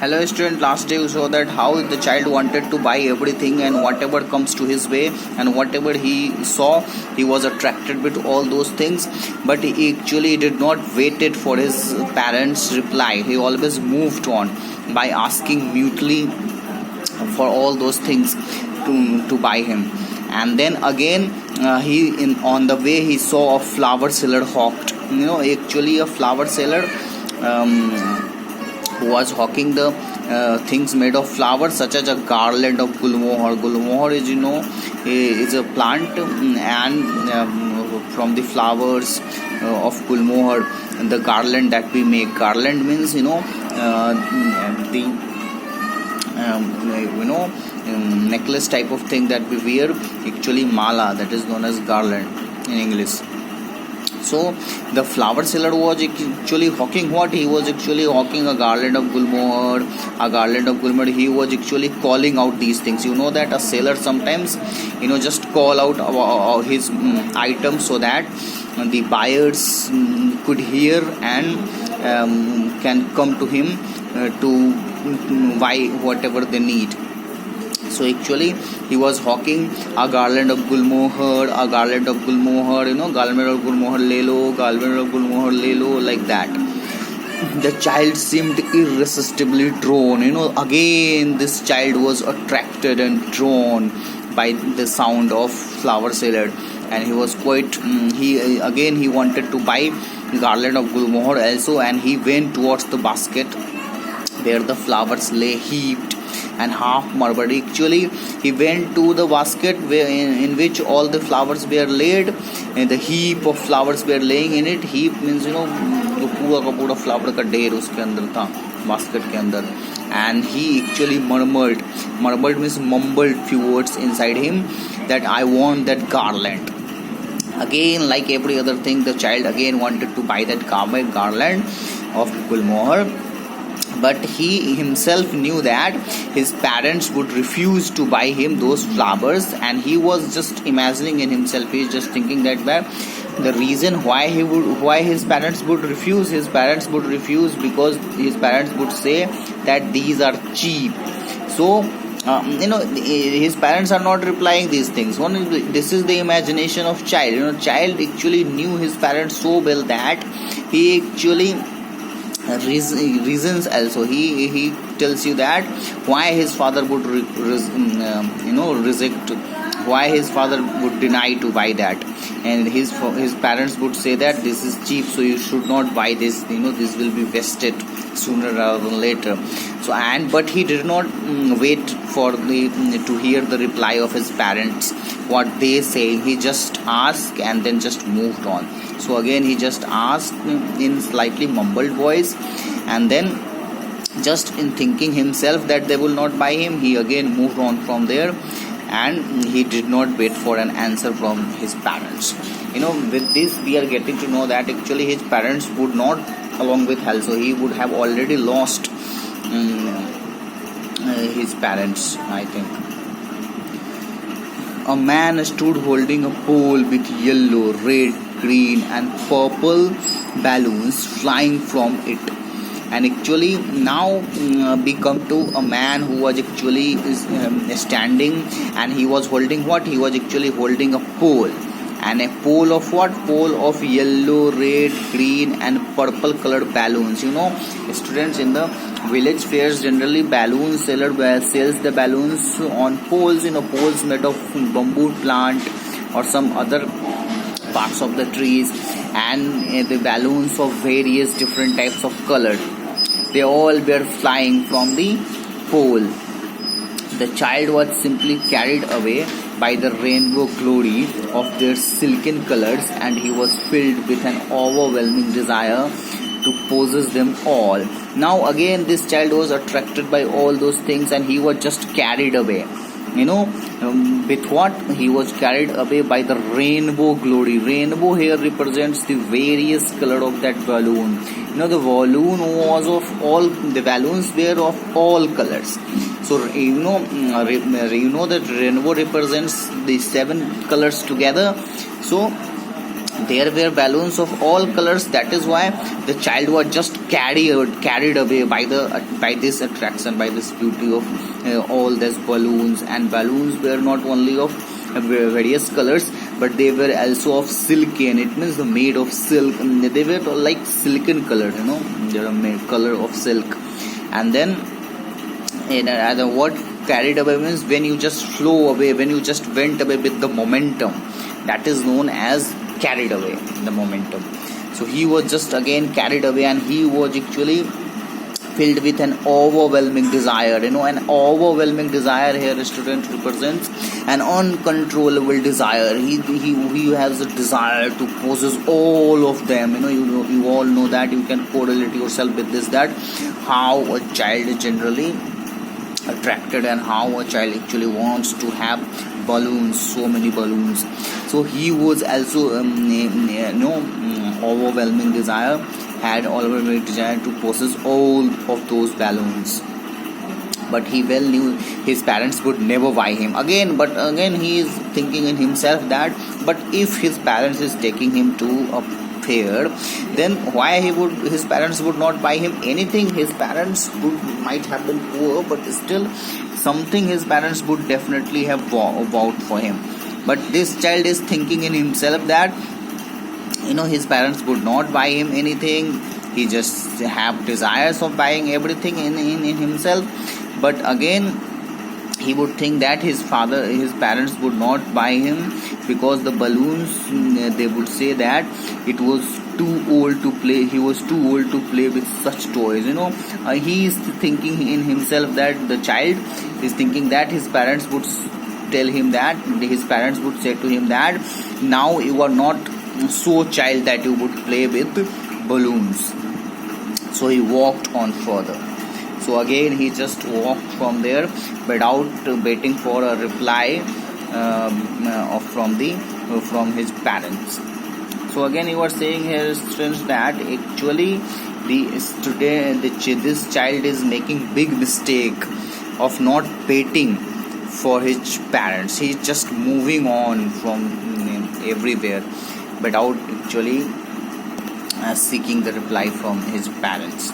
Hello student, last day you saw that how the child wanted to buy everything and whatever comes to his way, and whatever he saw he was attracted with all those things, but he actually did not waited for his parents' reply. He always moved on by asking mutely for all those things to buy him. And then again on the way he saw a flower seller hawked, actually a flower seller who was hawking the things made of flowers, such as a garland of gulmohar. Gulmohar is, is a plant, and from the flowers of gulmohar, the garland that we make. Garland means, necklace type of thing that we wear, actually mala, that is known as garland in English. So the flower seller was actually hawking what? He was actually hawking a garland of gulmohar, He was actually calling out these things. You know that a seller sometimes, just call out his items so that the buyers could hear and can come to him to buy whatever they need. So actually he was hawking a garland of gulmohar, garland of gulmohar le lo, like that. The child seemed irresistibly drawn. Again this child was attracted and drawn by the sound of flower seller, and he was quite he wanted to buy garland of gulmohar also, and he went towards the basket where the flowers lay heaped and half marbled. Actually he went to the basket in which all the flowers were laid, and the heap of flowers were laying in it. Heap means जो पूरा का पूरा flower का ढेर उसके अंदर था, basket के अंदर. And he actually murmured means mumbled few words inside him, that I want that garland. Again, like every other thing, the child again wanted to buy that garland of gulmohar, but he himself knew that his parents would refuse to buy him those flowers, and he was just imagining in himself, he is just thinking that the reason why his parents would refuse because his parents would say that these are cheap. So his parents are not replying these things. This is the imagination of child. Child actually knew his parents so well that he actually reasons also. He tells you that why his father would reject, why his father would deny to buy that, and his parents would say that this is cheap, so you should not buy this. This will be wasted sooner rather than later. So but he did not wait for to hear the reply of his parents, what they say. He just asked and then just moved on. So again he just asked in slightly mumbled voice, and then just in thinking himself that they will not buy him, he again moved on from there, and he did not wait for an answer from his parents. With this we are getting to know that actually his parents would not along with hell, so he would have already lost his parents, I think. A man stood holding a pole with yellow, red, green and purple balloons flying from it. And actually now we come to a man who was actually standing, and he was holding what? He was actually holding a pole. And a pole of what? Pole of yellow, red, green and purple colored balloons. Students, in the village fairs generally balloon seller sells the balloons on poles, poles made of bamboo plant or some other parts of the trees, and the balloons of various different types of color, they all were flying from the pole. The child was simply carried away by the rainbow glory of their silken colors, and he was filled with an overwhelming desire to possess them all. Now again this child was attracted by all those things, and he was just carried away. With what? He was carried away by the rainbow glory. Rainbow here represents the various color of that balloon. The balloon was of all, the balloons were of all colors. So that rainbow represents the 7 colors together. So There were balloons of all colors. That is why the child was just carried away by this attraction, by this beauty of all these balloons. And balloons were not only of various colors, but they were also of silken. It means the made of silk. They were like silken color, they are made color of silk. And then what carried away means when you just flow away, when you just went away with the momentum, that is known as carried away, the momentum. So he was just again carried away, and he was actually filled with an overwhelming desire. An overwhelming desire here, student, represents an uncontrollable desire. He has a desire to possess all of them. You all know that. You can correlate yourself with this, that how a child generally attracted and how a child actually wants to have balloons, so many balloons. So he was also overwhelming desire, had overwhelming desire to possess all of those balloons. But he well knew his parents would never buy him again. But again he is thinking in himself that, but if his parents is taking him to a fair, then why his parents would not buy him anything? His parents might have been poor, but still something his parents would definitely have bought for him. But this child is thinking in himself that his parents would not buy him anything. He just have desires of buying everything in himself. But again he would think that his parents would not buy him because the balloons, they would say that it was too old to play. He was too old to play with such toys. He is thinking in himself, that the child is thinking that his parents would tell him that, his parents would say to him that now you are not so child that you would play with balloons. So he walked on further. So again he just walked from there without waiting for a reply from his parents. So again he was saying here, students, that actually this child is making big mistake of not waiting for his parents. He is just moving on from everywhere without actually seeking the reply from his parents.